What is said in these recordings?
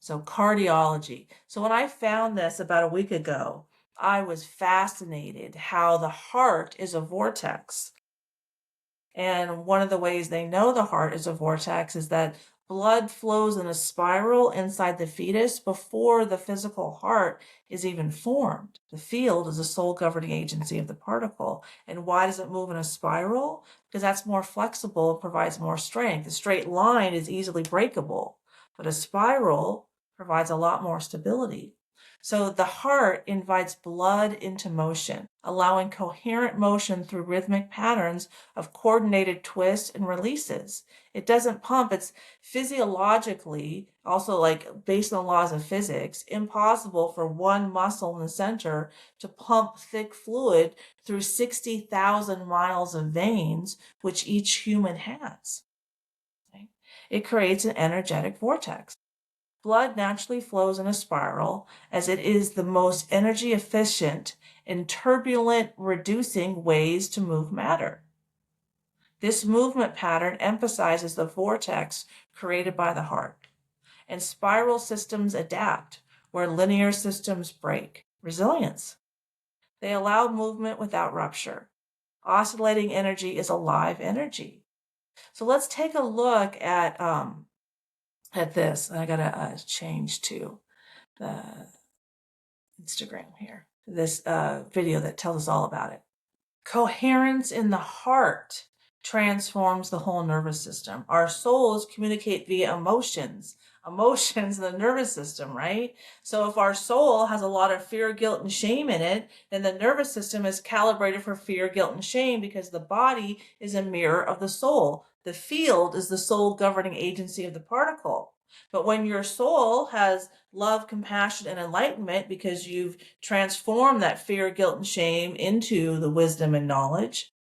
So cardiology. So when I found this about a week ago, I was fascinated how the heart is a vortex. And one of the ways they know the heart is a vortex is that blood flows in a spiral inside the fetus before the physical heart is even formed. The field is the sole governing agency of the particle. And why does it move in a spiral? Because that's more flexible and provides more strength. A straight line is easily breakable, but a spiral provides a lot more stability. So the heart invites blood into motion, allowing coherent motion through rhythmic patterns of coordinated twists and releases. It doesn't pump. It's physiologically, also like based on laws of physics, impossible for one muscle in the center to pump thick fluid through 60,000 miles of veins, which each human has. Okay? It creates an energetic vortex. Blood naturally flows in a spiral as it is the most energy efficient and turbulent reducing ways to move matter. This movement pattern emphasizes the vortex created by the heart. And spiral systems adapt where linear systems break. Resilience. They allow movement without rupture. Oscillating energy is alive energy. So let's take a look at this. I gotta change to the Instagram here. This video that tells us all about it. Coherence in the heart transforms the whole nervous system. Our souls communicate via emotions in the nervous system, right? So if our soul has a lot of fear, guilt, and shame in it, then the nervous system is calibrated for fear, guilt, and shame because the body is a mirror of the soul. The field is the sole governing agency of the particle. But when your soul has love, compassion, and enlightenment because you've transformed that fear, guilt, and shame into the wisdom and knowledge,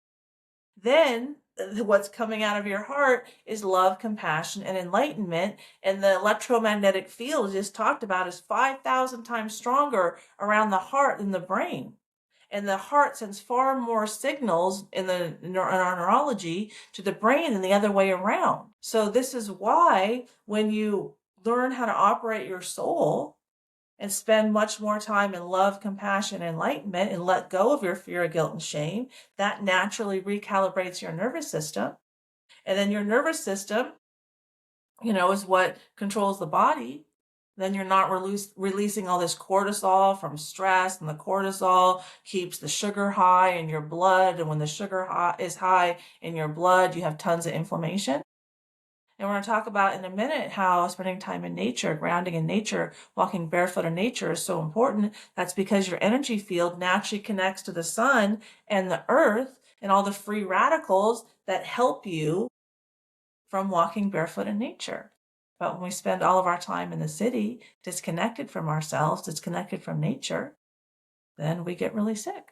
then what's coming out of your heart is love, compassion, and enlightenment. And the electromagnetic field just talked about is 5,000 times stronger around the heart than the brain. And the heart sends far more signals in our neurology to the brain than the other way around. So this is why when you learn how to operate your soul and spend much more time in love, compassion, enlightenment, and let go of your fear, guilt, and shame, that naturally recalibrates your nervous system. And then your nervous system, is what controls the body. Then you're not releasing all this cortisol from stress, and the cortisol keeps the sugar high in your blood. And when the sugar is high in your blood, you have tons of inflammation. And we're going to talk about in a minute how spending time in nature, grounding in nature, walking barefoot in nature is so important. That's because your energy field naturally connects to the sun and the earth and all the free radicals that help you from walking barefoot in nature. But when we spend all of our time in the city, disconnected from ourselves, disconnected from nature, then we get really sick.